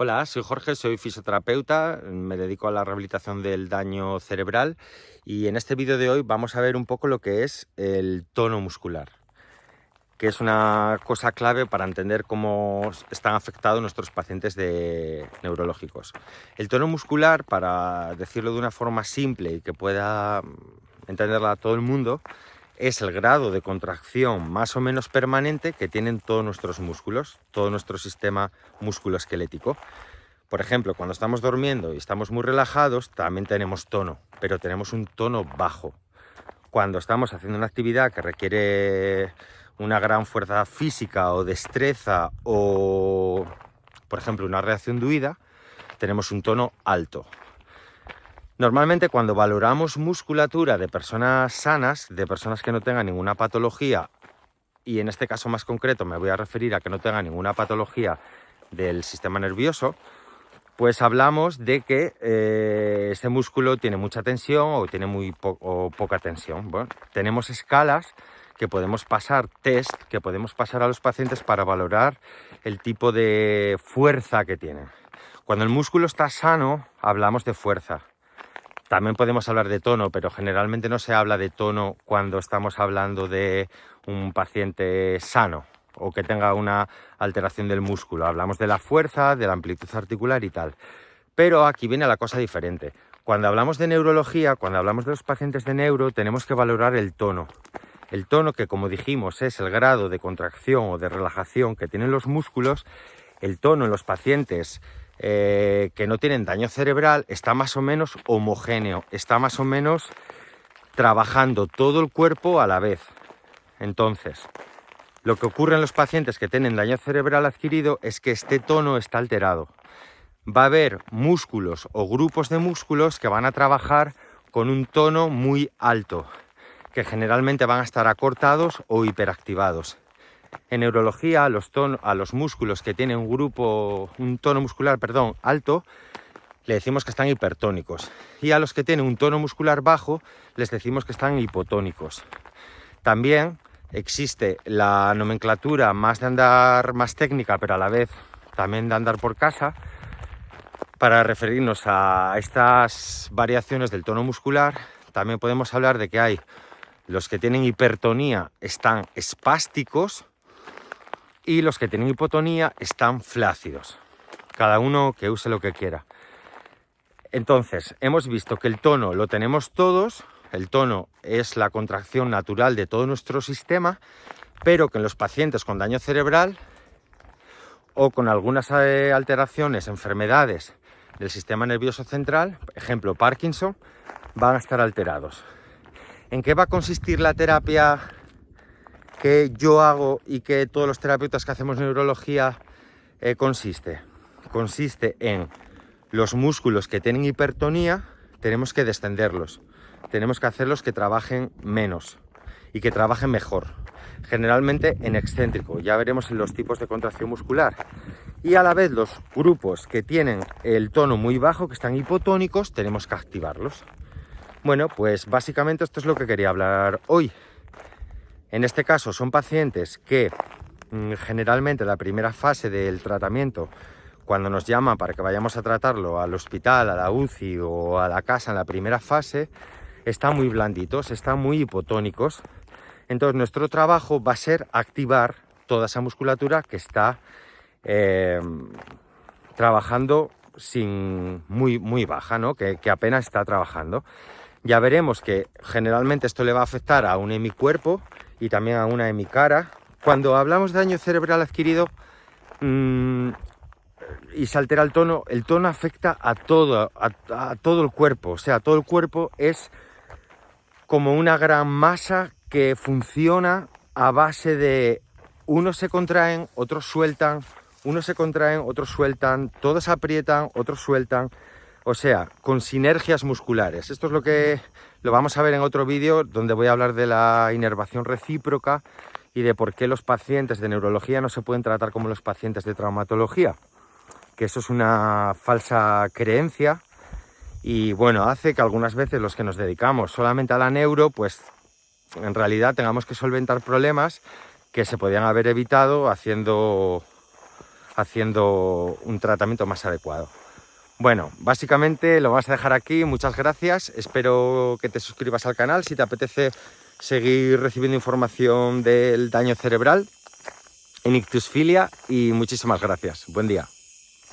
Hola, soy Jorge, soy fisioterapeuta, me dedico a la rehabilitación del daño cerebral y en este vídeo de hoy vamos a ver un poco lo que es el tono muscular, que es una cosa clave para entender cómo están afectados nuestros pacientes neurológicos. El tono muscular, para decirlo de una forma simple y que pueda entenderla a todo el mundo, es el grado de contracción más o menos permanente que tienen todos nuestros músculos, todo nuestro sistema musculoesquelético. Por ejemplo, cuando estamos durmiendo y estamos muy relajados, también tenemos tono, pero tenemos un tono bajo. Cuando estamos haciendo una actividad que requiere una gran fuerza física o destreza o, por ejemplo, una reacción de huida, tenemos un tono alto. Normalmente cuando valoramos musculatura de personas sanas, de personas que no tengan ninguna patología, y en este caso más concreto me voy a referir a que no tengan ninguna patología del sistema nervioso, pues hablamos de que este músculo tiene mucha tensión o tiene o poca tensión. Bueno, tenemos escalas que podemos pasar, test que podemos pasar a los pacientes para valorar el tipo de fuerza que tienen. Cuando el músculo está sano, hablamos de fuerza. También podemos hablar de tono, pero generalmente no se habla de tono cuando estamos hablando de un paciente sano o que tenga una alteración del músculo. Hablamos de la fuerza, de la amplitud articular y tal. Pero aquí viene la cosa diferente. Cuando hablamos de neurología, cuando hablamos de los pacientes de neuro, tenemos que valorar el tono. El tono, que como dijimos es el grado de contracción o de relajación que tienen los músculos. El tono en los pacientes que no tienen daño cerebral está más o menos homogéneo, está más o menos trabajando todo el cuerpo a la vez. Entonces, lo que ocurre en los pacientes que tienen daño cerebral adquirido es que este tono está alterado. Va a haber músculos o grupos de músculos que van a trabajar con un tono muy alto, que generalmente van a estar acortados o hiperactivados. En neurología, a los músculos que tienen un tono muscular alto, le decimos que están hipertónicos. Y a los que tienen un tono muscular bajo, les decimos que están hipotónicos. También existe la nomenclatura más técnica, pero a la vez también de andar por casa, para referirnos a estas variaciones del tono muscular. También podemos hablar de que hay los que tienen hipertonía están espásticos y los que tienen hipotonía están flácidos. Cada uno que use lo que quiera. Entonces, hemos visto que el tono lo tenemos todos. El tono es la contracción natural de todo nuestro sistema, pero que en los pacientes con daño cerebral o con algunas alteraciones, enfermedades del sistema nervioso central, ejemplo Parkinson, van a estar alterados. ¿En qué va a consistir la terapia que yo hago y que todos los terapeutas que hacemos neurología consiste? Consiste en los músculos que tienen hipertonía, tenemos que descenderlos, tenemos que hacerlos que trabajen menos y que trabajen mejor, generalmente en excéntrico. Ya veremos los tipos de contracción muscular. Y a la vez los grupos que tienen el tono muy bajo, que están hipotónicos, tenemos que activarlos. Bueno, pues básicamente esto es lo que quería hablar hoy. En este caso son pacientes que generalmente la primera fase del tratamiento, cuando nos llaman para que vayamos a tratarlo al hospital, a la UCI o a la casa en la primera fase, están muy blanditos, están muy hipotónicos. Entonces nuestro trabajo va a ser activar toda esa musculatura que está trabajando muy baja, ¿no? que apenas está trabajando. Ya veremos que generalmente esto le va a afectar a un hemicuerpo y también a una hemicara. Cuando hablamos de daño cerebral adquirido y se altera el tono afecta a todo el cuerpo. O sea, todo el cuerpo es como una gran masa que funciona a base de unos se contraen, otros sueltan, unos se contraen, otros sueltan, todos aprietan, otros sueltan. O sea, con sinergias musculares. Esto es lo vamos a ver en otro vídeo donde voy a hablar de la inervación recíproca y de por qué los pacientes de neurología no se pueden tratar como los pacientes de traumatología. Que eso es una falsa creencia y bueno, hace que algunas veces los que nos dedicamos solamente a la neuro, pues en realidad tengamos que solventar problemas que se podían haber evitado haciendo haciendo un tratamiento más adecuado. Bueno, básicamente lo vamos a dejar aquí. Muchas gracias. Espero que te suscribas al canal si te apetece seguir recibiendo información del daño cerebral en ictusfilia, y muchísimas gracias. Buen día.